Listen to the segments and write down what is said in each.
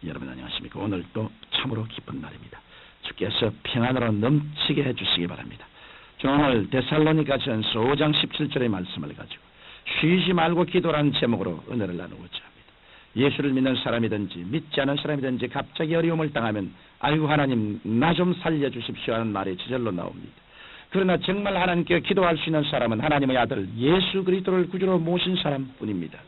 여러분 안녕하십니까? 오늘도 참으로 기쁜 날입니다. 주께서 평안으로 넘치게 해주시기 바랍니다. 저는 오늘 데살로니가전서 5장 17절의 말씀을 가지고 쉬지 말고 기도라는 제목으로 은혜를 나누고자 합니다. 예수를 믿는 사람이든지 믿지 않은 사람이든지 갑자기 어려움을 당하면 아이고 하나님 나 좀 살려주십시오 하는 말이 저절로 나옵니다. 그러나 정말 하나님께 기도할 수 있는 사람은 하나님의 아들 예수 그리스도를 구주로 모신 사람뿐입니다.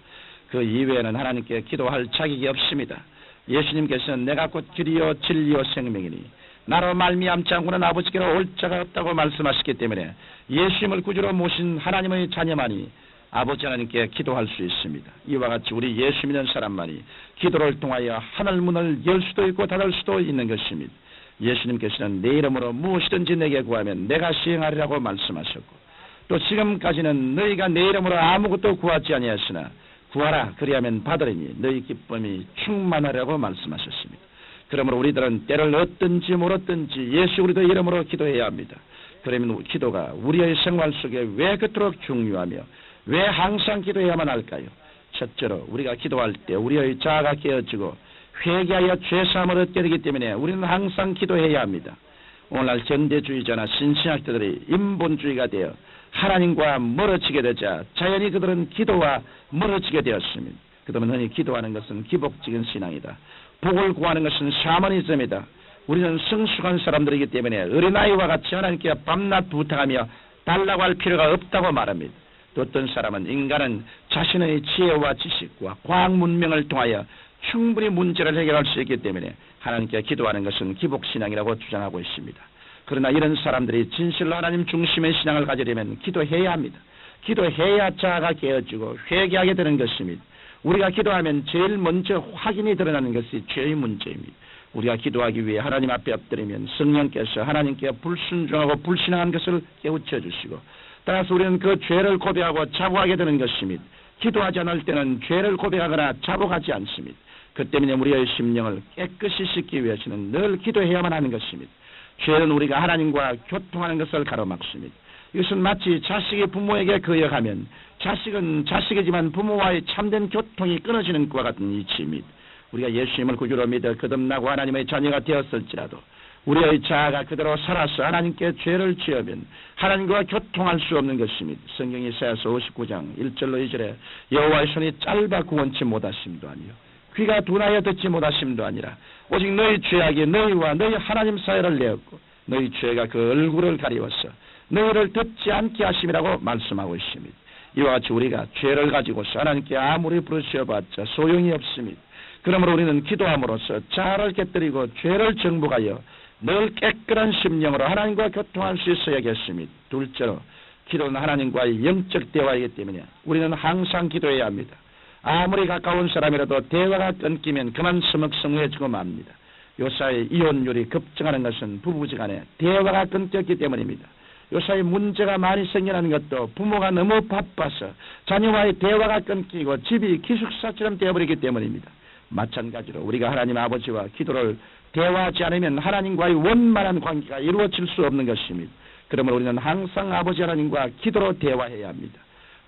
그 이외에는 하나님께 기도할 자격이 없습니다. 예수님께서는 내가 곧 길이요 진리요 생명이니 나로 말미암지 않고는 아버지께로 올 자가 없다고 말씀하셨기 때문에 예수님을 구주로 모신 하나님의 자녀만이 아버지 하나님께 기도할 수 있습니다. 이와 같이 우리 예수 믿는 사람만이 기도를 통하여 하늘 문을 열 수도 있고 닫을 수도 있는 것입니다. 예수님께서는 내 이름으로 무엇이든지 내게 구하면 내가 시행하리라고 말씀하셨고 또 지금까지는 너희가 내 이름으로 아무것도 구하지 아니하였으나 구하라 그리하면 받으리니 너희 기쁨이 충만하라고 말씀하셨습니다. 그러므로 우리들은 때를 얻든지 못얻든지 예수 그리스도 이름으로 기도해야 합니다. 그러면 기도가 우리의 생활 속에 왜 그토록 중요하며 왜 항상 기도해야만 할까요? 첫째로 우리가 기도할 때 우리의 자아가 깨어지고 회개하여 죄사함을 얻게 되기 때문에 우리는 항상 기도해야 합니다. 오늘날 현대주의자나 신신학자들이 인본주의가 되어 하나님과 멀어지게 되자 자연히 그들은 기도와 멀어지게 되었습니다. 그들은 흔히 기도하는 것은 기복적인 신앙이다. 복을 구하는 것은 샤머니즘이다. 우리는 성숙한 사람들이기 때문에 어린아이와 같이 하나님께 밤낮 부탁하며 달라고 할 필요가 없다고 말합니다. 또 어떤 사람은 인간은 자신의 지혜와 지식과 과학 문명을 통하여 충분히 문제를 해결할 수 있기 때문에 하나님께 기도하는 것은 기복신앙이라고 주장하고 있습니다. 그러나 이런 사람들이 진실로 하나님 중심의 신앙을 가지려면 기도해야 합니다. 기도해야 자아가 깨어지고 회개하게 되는 것입니다. 우리가 기도하면 제일 먼저 확인이 드러나는 것이 죄의 문제입니다. 우리가 기도하기 위해 하나님 앞에 엎드리면 성령께서 하나님께 불순종하고 불신앙한 것을 깨우쳐 주시고 따라서 우리는 그 죄를 고백하고 자복하게 되는 것입니다. 기도하지 않을 때는 죄를 고백하거나 자복하지 않습니다. 그 때문에 우리의 심령을 깨끗이 씻기 위해서는 늘 기도해야만 하는 것입니다. 죄는 우리가 하나님과 교통하는 것을 가로막습니다. 이것은 마치 자식이 부모에게 거역하면 자식은 자식이지만 부모와의 참된 교통이 끊어지는 것과 같은 이치입니다. 우리가 예수님을 구주로 믿어 거듭나고 하나님의 자녀가 되었을지라도 우리의 자아가 그대로 살아서 하나님께 죄를 지으면 하나님과 교통할 수 없는 것입니다. 성경 이사야서 59장 1절로 2절에 여호와의 손이 짧아 구원치 못하심도 아니요 귀가 둔하여 듣지 못하심도 아니라 오직 너희 죄악이 너희와 너희 하나님 사이를 내었고 너희 죄가 그 얼굴을 가리워서 너희를 듣지 않게 하심이라고 말씀하고 있습니다. 이와 같이 우리가 죄를 가지고서 하나님께 아무리 부르셔봤자 소용이 없습니다. 그러므로 우리는 기도함으로써 자아를 깨뜨리고 죄를 정복하여 늘 깨끗한 심령으로 하나님과 교통할 수 있어야겠습니다. 둘째로 기도는 하나님과의 영적 대화이기 때문에 우리는 항상 기도해야 합니다. 아무리 가까운 사람이라도 대화가 끊기면 그만 서먹서먹해지고 맙니다. 요사이 이혼율이 급증하는 것은 부부지간에 대화가 끊겼기 때문입니다. 요사이 문제가 많이 생겨나는 것도 부모가 너무 바빠서 자녀와의 대화가 끊기고 집이 기숙사처럼 되어버리기 때문입니다. 마찬가지로 우리가 하나님 아버지와 기도를 대화하지 않으면 하나님과의 원만한 관계가 이루어질 수 없는 것입니다. 그러므로 우리는 항상 아버지 하나님과 기도로 대화해야 합니다.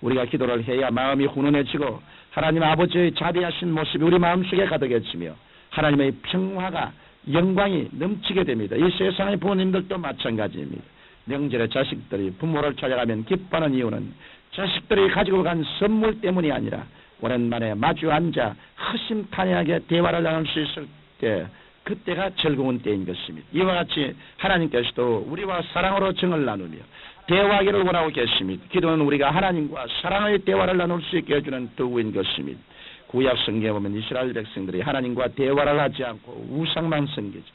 우리가 기도를 해야 마음이 훈훈해지고 하나님 아버지의 자비하신 모습이 우리 마음속에 가득해지며 하나님의 평화가 영광이 넘치게 됩니다. 이 세상의 부모님들도 마찬가지입니다. 명절에 자식들이 부모를 찾아가면 기뻐하는 이유는 자식들이 가지고 간 선물 때문이 아니라 오랜만에 마주 앉아 허심탄회하게 대화를 나눌 수 있을 때 그때가 즐거운 때인 것입니다. 이와 같이 하나님께서도 우리와 사랑으로 정을 나누며 대화하기를 원하고 계십니다. 기도는 우리가 하나님과 사랑의 대화를 나눌 수 있게 해주는 도구인 것입니다. 구약 성경에 보면 이스라엘 백성들이 하나님과 대화를 하지 않고 우상만 섬기자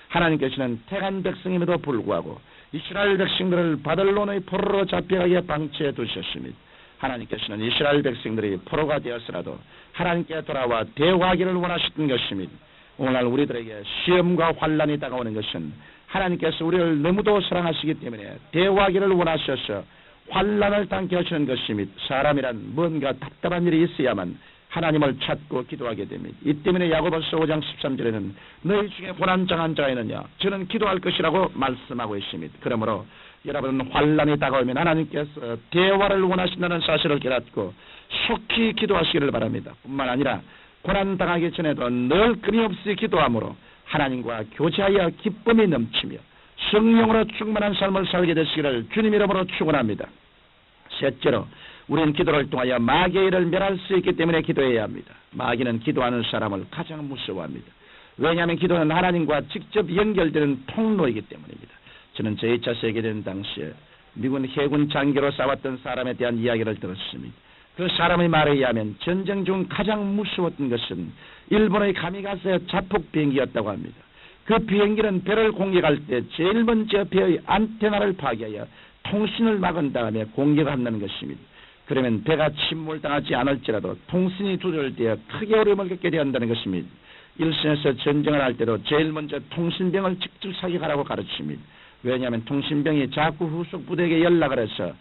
하나님께서는 택한 백성임에도 불구하고 이스라엘 백성들을 바벨론의 포로로 잡혀가게 방치해 두셨습니다. 하나님께서는 이스라엘 백성들이 포로가 되었으라도 하나님께 돌아와 대화하기를 원하셨던 것입니다. 오늘날 우리들에게 시험과 환난이 다가오는 것은 하나님께서 우리를 너무도 사랑하시기 때문에 대화하기를 원하셔서 환난을 당케 하시는 것입니다. 사람이란 뭔가 답답한 일이 있어야만 하나님을 찾고 기도하게 됩니다. 이 때문에 야고보서 5장 13절에는 너희 중에 고난당한 자가 있느냐 저는 기도할 것이라고 말씀하고 있습니다. 그러므로 여러분은 환난이 다가오면 하나님께서 대화를 원하신다는 사실을 깨닫고 속히 기도하시기를 바랍니다. 뿐만 아니라 고난당하기 전에도 늘 끊임없이 기도함으로 하나님과 교제하여 기쁨이 넘치며 성령으로 충만한 삶을 살게 되시기를 주님 이름으로 축원합니다. 셋째로 우리는 기도를 통하여 마귀의 일을 멸할 수 있기 때문에 기도해야 합니다. 마귀는 기도하는 사람을 가장 무서워합니다. 왜냐하면 기도는 하나님과 직접 연결되는 통로이기 때문입니다. 저는 제2차 세계대전 당시에 미군 해군 장교로 싸웠던 사람에 대한 이야기를 들었습니다. 그 사람의 말에 의하면 전쟁 중 가장 무서웠던 것은 일본의 가미가세 자폭 비행기였다고 합니다. 그 비행기는 배를 공격할 때 제일 먼저 배의 안테나를 파괴하여 통신을 막은 다음에 공격한다는 것입니다. 그러면 배가 침몰당하지 않을지라도 통신이 두절되어 크게 어려움을 겪게 된다는 것입니다. 일선에서 전쟁을 할 때도 제일 먼저 통신병을 직접 사격하라고 가르칩니다. 왜냐하면 통신병이 자꾸 후속 부대에게 연락을 해서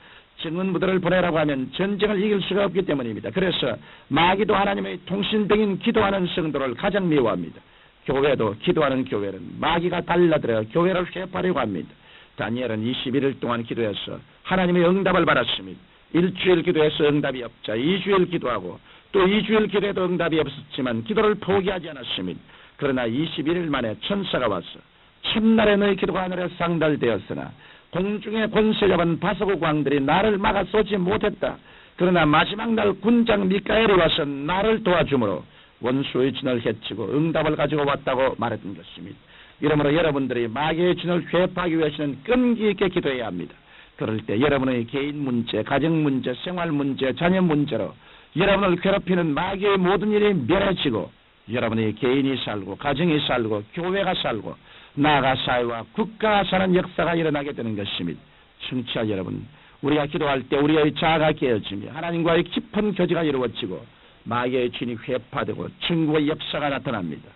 증언부대를 보내라고 하면 전쟁을 이길 수가 없기 때문입니다. 그래서 마귀도 하나님의 통신병인 기도하는 성도를 가장 미워합니다. 교회도 기도하는 교회는 마귀가 달라들어 교회를 회파하려고 합니다. 다니엘은 21일 동안 기도해서 하나님의 응답을 받았습니다. 일주일 기도해서 응답이 없자 2주일 기도하고 또 2주일 기도해도 응답이 없었지만 기도를 포기하지 않았습니다. 그러나 21일 만에 천사가 와서 첫날에 너희 기도가 하늘에 상달되었으나 공중에 권세 잡은 바사고 왕들이 나를 막아 쏘지 못했다. 그러나 마지막 날 군장 미카엘이 와서 나를 도와주므로 원수의 진을 해치고 응답을 가지고 왔다고 말했던 것입니다. 이러므로 여러분들이 마귀의 진을 회파하기 위해서는 끈기 있게 기도해야 합니다. 그럴 때 여러분의 개인 문제, 가정 문제, 생활 문제, 자녀 문제로 여러분을 괴롭히는 마귀의 모든 일이 멸해지고 여러분의 개인이 살고 가정이 살고 교회가 살고 나아가 사회와 국가가 사는 역사가 일어나게 되는 것입니다. 청취자 여러분, 우리가 기도할 때 우리의 자아가 깨어지며 하나님과의 깊은 교제가 이루어지고 마귀의 진이 회파되고 천국의 역사가 나타납니다.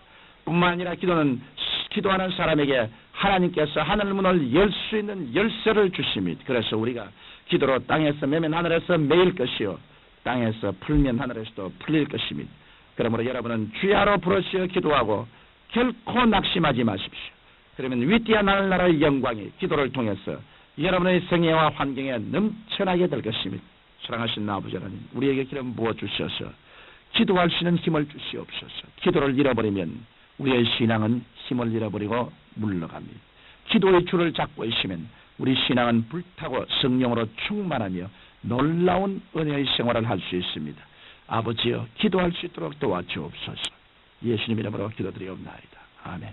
뿐만 아니라 기도는 기도하는 사람에게 하나님께서 하늘문을 열 수 있는 열쇠를 주십니다. 그래서 우리가 기도로 땅에서 매면 하늘에서 매일 것이요 땅에서 풀면 하늘에서도 풀릴 것입니다. 그러므로 여러분은 주야로 부르시어 기도하고 결코 낙심하지 마십시오. 그러면 위대한 하늘나라의 영광이 기도를 통해서 여러분의 생애와 환경에 넘쳐나게 될 것입니다. 사랑하신 아버지 하나님, 우리에게 기름 부어주셔서 기도할 수 있는 힘을 주시옵소서. 기도를 잃어버리면 우리의 신앙은 힘을 잃어버리고 물러갑니다. 기도의 줄을 잡고 있으면 우리 신앙은 불타고 성령으로 충만하며 놀라운 은혜의 생활을 할 수 있습니다. 아버지여, 기도할 수 있도록 도와주옵소서. 예수님 이름으로 기도드리옵나이다. 아멘.